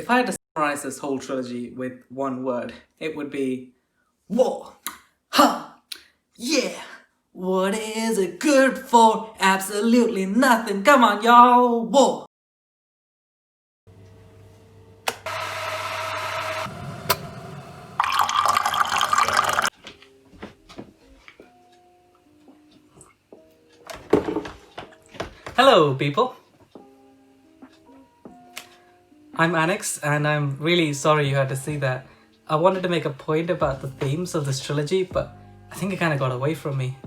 If I had to summarize this whole trilogy with one word, it would be war. Ha! Yeah! What is it good for? Absolutely nothing. Come on, y'all. War! Hello, people. I'm Annex, and I'm really sorry you had to see that. I wanted to make a point about the themes of this trilogy, but I think it kind of got away from me.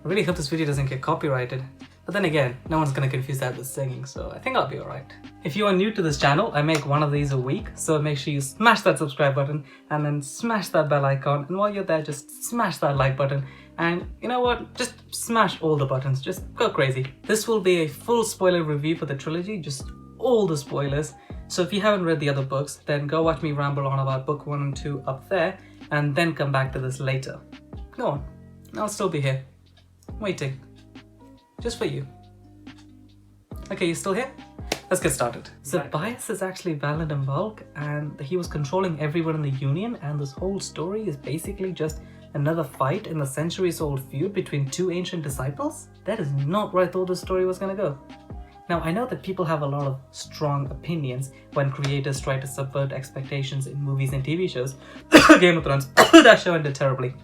I really hope this video doesn't get copyrighted. But then again, no one's gonna confuse that with singing, so I think I'll be alright. If you are new to this channel, I make one of these a week, so make sure you smash that subscribe button and then smash that bell icon, and while you're there, just smash that like button, and you know what, just smash all the buttons, just go crazy. This will be a full spoiler review for the trilogy, just all the spoilers, so if you haven't read the other books, then go watch me ramble on about book 1 and 2 up there, and then come back to this later. Go on, I'll still be here, waiting. Just for you. Okay, you still here? Let's get started. So Bias is actually valid in bulk, and he was controlling everyone in the Union, and this whole story is basically just another fight in the centuries-old feud between two ancient disciples? That is not where I thought the story was gonna go. Now, I know that people have a lot of strong opinions when creators try to subvert expectations in movies and TV shows. Game of Thrones, that show ended terribly.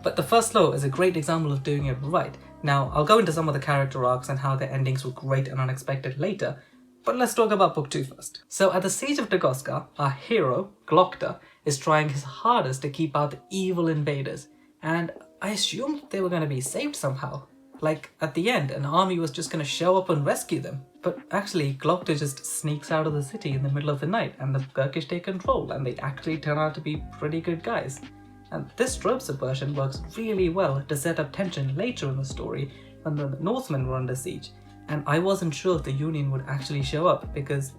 But The First Law is a great example of doing it right. Now, I'll go into some of the character arcs and how their endings were great and unexpected later, but let's talk about book 2 first. So at the Siege of Dagorska, our hero, Glokta, is trying his hardest to keep out the evil invaders, and I assumed they were going to be saved somehow. Like, at the end, an army was just going to show up and rescue them. But actually, Glokta just sneaks out of the city in the middle of the night, and the Gurkish take control, and they actually turn out to be pretty good guys. And this trope subversion works really well to set up tension later in the story when the Northmen were under siege, and I wasn't sure if the Union would actually show up because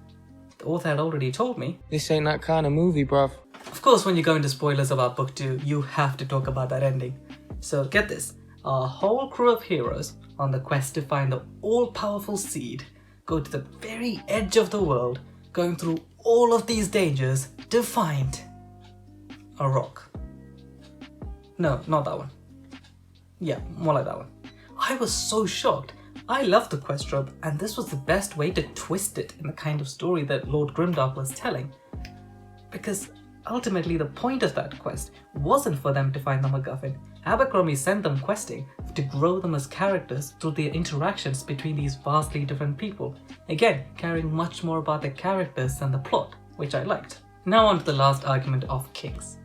the author had already told me. This ain't that kind of movie, bruv. Of course, when you go into spoilers about book 2, you have to talk about that ending. So get this, our whole crew of heroes on the quest to find the all-powerful seed go to the very edge of the world, going through all of these dangers to find a rock. No, not that one. Yeah, more like that one. I was so shocked. I loved the quest trope, and this was the best way to twist it in the kind of story that Lord Grimdark was telling. Because ultimately the point of that quest wasn't for them to find the MacGuffin. Abercrombie sent them questing to grow them as characters through the interactions between these vastly different people. Again, caring much more about the characters than the plot, which I liked. Now on to the last argument of Kings.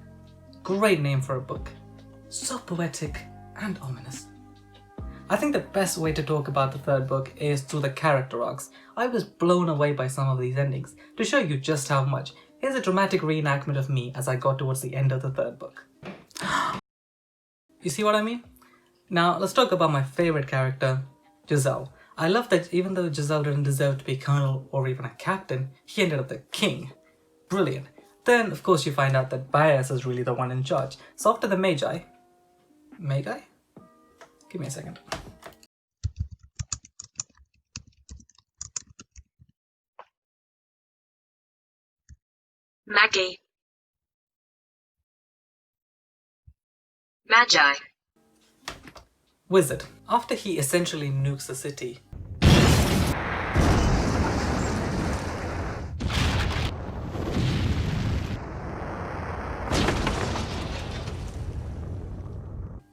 Great name for a book. So poetic and ominous. I think the best way to talk about the third book is through the character arcs. I was blown away by some of these endings. To show you just how much, here's a dramatic reenactment of me as I got towards the end of the third book. You see what I mean? Now let's talk about my favorite character, Jezal. I love that even though Jezal didn't deserve to be colonel or even a captain, he ended up the king. Brilliant. Then of course you find out that Bias is really the one in charge. So after the Magi? Give me a second. Magi. Wizard. After he essentially nukes the city,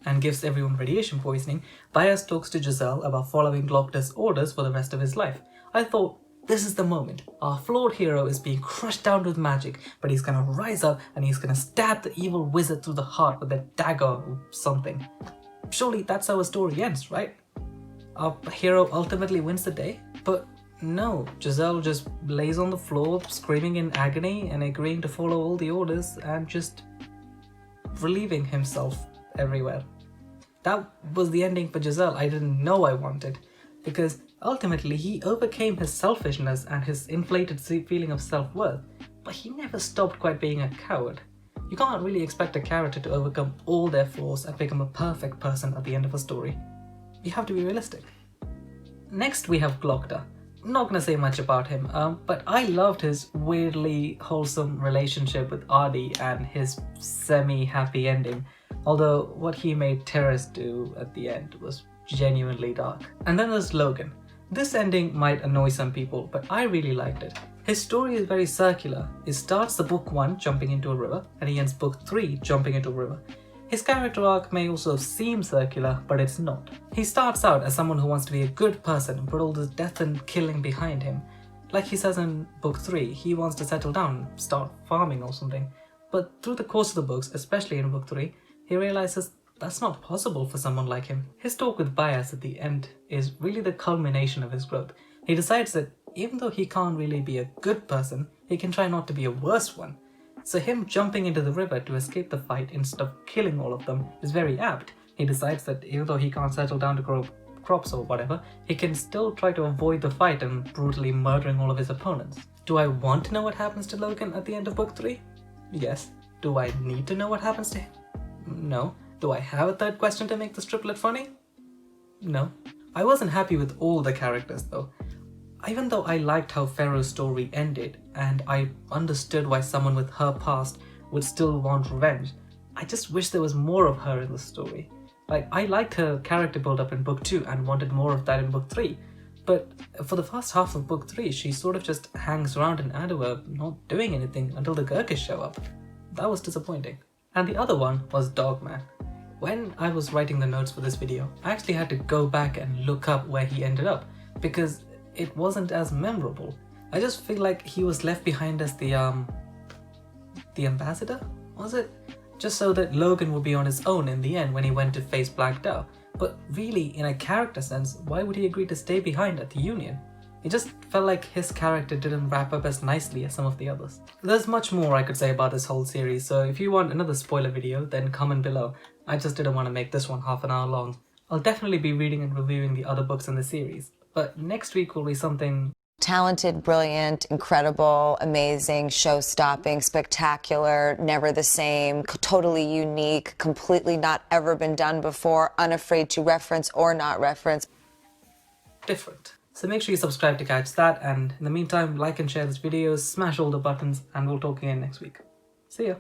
and gives everyone radiation poisoning, Bias talks to Jezal about following Glokta's orders for the rest of his life. I thought, this is the moment. Our flawed hero is being crushed down with magic, but he's gonna rise up and he's gonna stab the evil wizard through the heart with a dagger or something. Surely that's how a story ends, right? Our hero ultimately wins the day? But no, Jezal just lays on the floor, screaming in agony and agreeing to follow all the orders and just relieving himself everywhere. That was the ending for Jezal I didn't know I wanted, because ultimately he overcame his selfishness and his inflated feeling of self-worth, but he never stopped quite being a coward. You can't really expect a character to overcome all their flaws and become a perfect person at the end of a story. You have to be realistic. Next we have Glokta. not gonna say much about him, but I loved his weirdly wholesome relationship with Artie and his semi-happy ending, although what he made Terrace do at the end was genuinely dark. And then there's Logan. This ending might annoy some people, but I really liked it. His story is very circular. It starts the book 1 jumping into a river, and he ends book 3 jumping into a river. His character arc may also seem circular, but it's not. He starts out as someone who wants to be a good person and put all this death and killing behind him. Like he says in book 3, he wants to settle down, start farming or something. But through the course of the books, especially in book 3, he realizes that's not possible for someone like him. His talk with Bias at the end is really the culmination of his growth. He decides that even though he can't really be a good person, he can try not to be a worse one. So him jumping into the river to escape the fight instead of killing all of them is very apt. He decides that even though he can't settle down to grow crops or whatever, he can still try to avoid the fight and brutally murdering all of his opponents. Do I want to know what happens to Logan at the end of book 3? Yes. Do I need to know what happens to him? No. Do I have a third question to make this triplet funny? No. I wasn't happy with all the characters though. Even though I liked how Pharaoh's story ended, and I understood why someone with her past would still want revenge, I just wish there was more of her in the story. Like, I liked her character build up in book 2 and wanted more of that in book 3, but for the first half of book 3, she sort of just hangs around in Adour, not doing anything until the Gurkha's show up. That was disappointing. And the other one was Dogman. When I was writing the notes for this video, I actually had to go back and look up where he ended up, because it wasn't as memorable. I just feel like he was left behind as the ambassador, was it? Just so that Logan would be on his own in the end when he went to face Black Dow. But really, in a character sense, why would he agree to stay behind at the Union? It just felt like his character didn't wrap up as nicely as some of the others. There's much more I could say about this whole series, so if you want another spoiler video, then comment below. I just didn't want to make this one half an hour long. I'll definitely be reading and reviewing the other books in the series, but next week will be something talented, brilliant, incredible, amazing, show-stopping, spectacular, never the same, totally unique, completely not ever been done before, unafraid to reference or not reference. Different. So make sure you subscribe to catch that, and in the meantime, like and share this video, smash all the buttons, and we'll talk again next week. See ya.